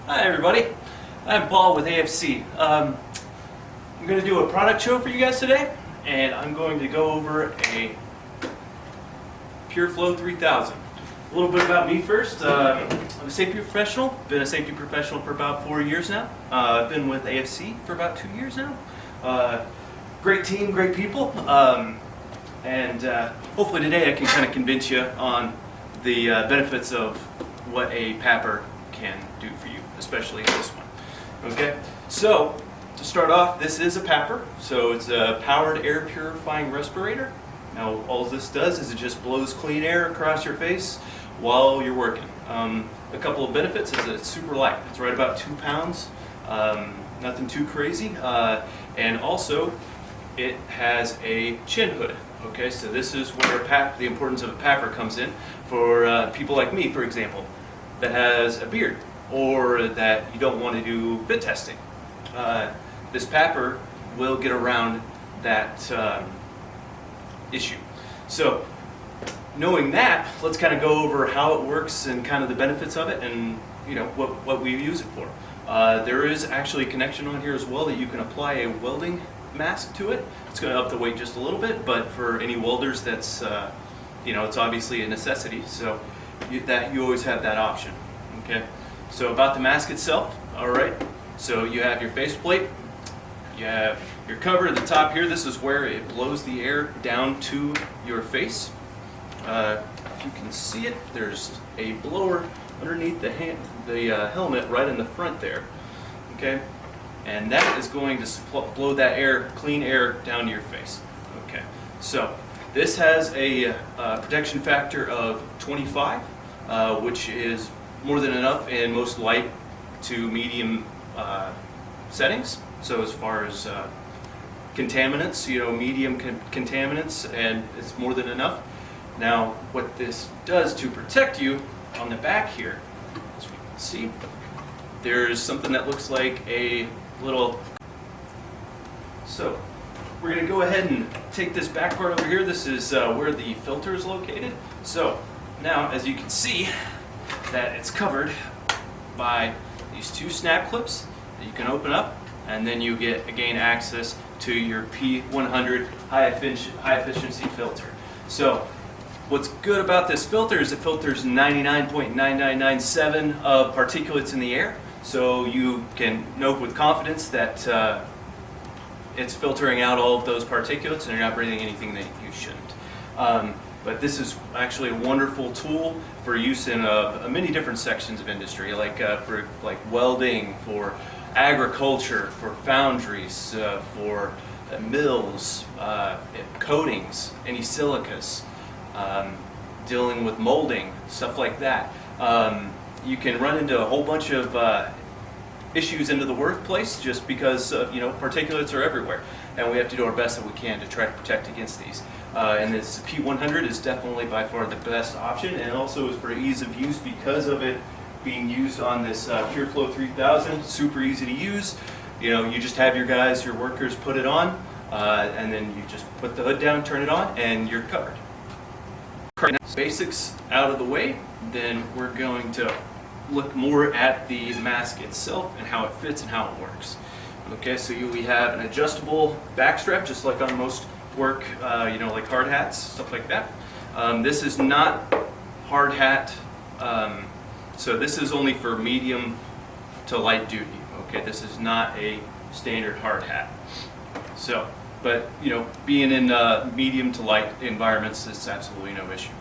Hi everybody, I'm Paul with AFC. I'm going to do a product show for you guys today, and I'm going to go over a PureFlo 3000. A little bit about me first. I'm a safety professional, been a safety professional for about 4 years now. I've been with AFC for about 2 years now. Great team, great people, and hopefully today I can kind of convince you on the benefits of what a PAPR can do for you, especially this one. Okay, so to start off, this is a PAPR, so it's a powered air purifying respirator. Now all this does is it just blows clean air across your face while you're working. A couple of benefits is that it's super light. It's right about 2 pounds, nothing too crazy, and also it has a chin hood. Okay, so this is where the importance of a PAPR comes in for people like me, for example, that has a beard or that you don't want to do fit testing. This PAPR will get around that issue. So knowing that, let's kind of go over how it works and kind of the benefits of it, and what we use it for. There is actually a connection on here as well that you can apply a welding mask to it. It's going to up the weight just a little bit, but for any welders, that's it's obviously a necessity. So you always have that option. Okay. So about the mask itself, all right. So you have your faceplate, you have your cover at the top here. This is where it blows the air down to your face. If you can see it, there's a blower underneath the helmet right in the front there. Okay, and that is going to blow that air, clean air, down to your face. Okay, so this has a protection factor of 25, which is more than enough in most light to medium settings. So as far as contaminants, medium contaminants, and it's more than enough. Now, what this does to protect you on the back here, as we can see, there's something that looks like a little. So we're going to go ahead and take this back part over here. This is where the filter is located. So now, as you can see, that it's covered by these 2 snap clips that you can open up, and then you get again access to your P100 high efficiency filter. So what's good about this filter is it filters 99.9997 of particulates in the air, so you can know with confidence that it's filtering out all of those particulates and you're not breathing anything that you shouldn't. But this is actually a wonderful tool for use in many different sections of industry, like for welding, for agriculture, for foundries, for mills, coatings, any silicas, dealing with molding, stuff like that. You can run into a whole bunch of issues into the workplace just because particulates are everywhere, and we have to do our best that we can to try to protect against these. And this P100 is definitely by far the best option, and also is for ease of use because of it being used on this PureFlo 3000. Super easy to use. You just have your guys, your workers put it on, and then you just put the hood down, turn it on, and you're covered. Basics out of the way, then we're going to look more at the mask itself and how it fits and how it works. Okay, so we have an adjustable back strap, just like on most work, like hard hats, stuff like that. This is not hard hat, so this is only for medium to light duty. Okay, this is not a standard hard hat. So, but being in medium to light environments, it's absolutely no issue.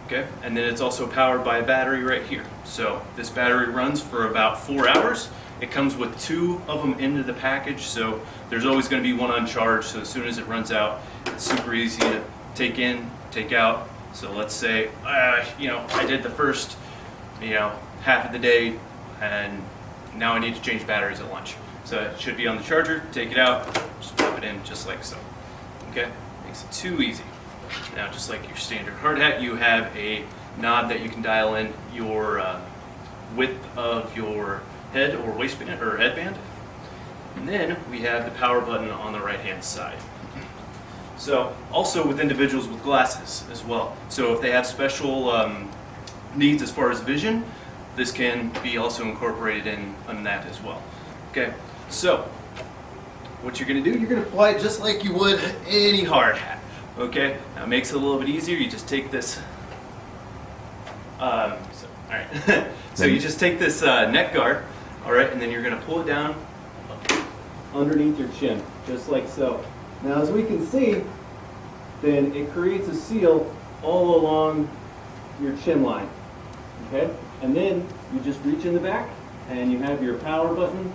Okay, and then it's also powered by a battery right here. So this battery runs for about 4 hours. It comes with 2 of them into the package, so there's always going to be one on charge. So as soon as it runs out, it's super easy to take in, take out. So let's say, I did the first, half of the day, and now I need to change batteries at lunch. So it should be on the charger. Take it out, just pop it in, just like so. Okay, makes it too easy. Now, just like your standard hard hat, you have a knob that you can dial in your width of your head or waistband or headband. And then we have the power button on the right hand side. So also with individuals with glasses as well. So if they have special needs as far as vision, this can be also incorporated in that as well. Okay, so what you're going to do, you're going to apply it just like you would any hard hat. Okay, now it makes it a little bit easier. You just take this. All right. So you just take this neck guard, all right, and then you're going to pull it down underneath your chin, just like so. Now, as we can see, then it creates a seal all along your chin line. Okay, and then you just reach in the back, and you have your power button.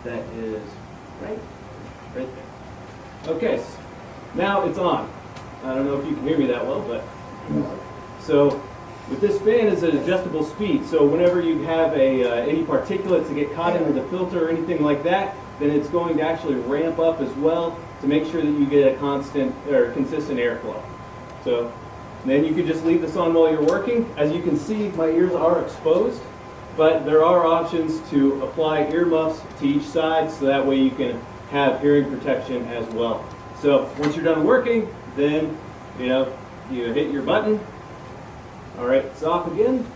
That is right there. Okay, so now it's on. I don't know if you can hear me that well, but so with this fan is an adjustable speed. So whenever you have any particulates that get caught into the filter or anything like that, then it's going to actually ramp up as well to make sure that you get a constant or consistent airflow. So then you can just leave this on while you're working. As you can see, my ears are exposed, but there are options to apply earmuffs to each side so that way you can have hearing protection as well. So once you're done working, then you hit your button. All right, it's off again.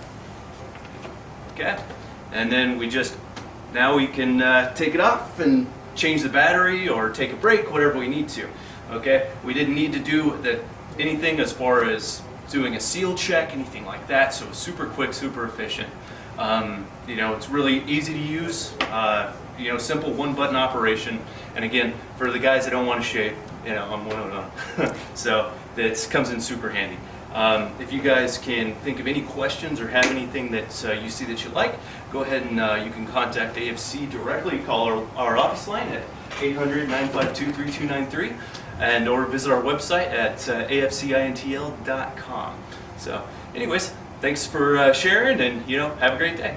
Okay, and then now we can take it off and change the battery or take a break, whatever we need to. Okay, we didn't need to do anything as far as doing a seal check, anything like that. So it was super quick, super efficient. It's really easy to use. Simple one-button operation. And again, for the guys that don't want to shave, I'm one of them. So this comes in super handy. If you guys can think of any questions or have anything that you see that you like, go ahead and you can contact AFC directly. Call our office line at 800-952-3293 and or visit our website at afcintl.com. So anyways, thanks for sharing, and have a great day.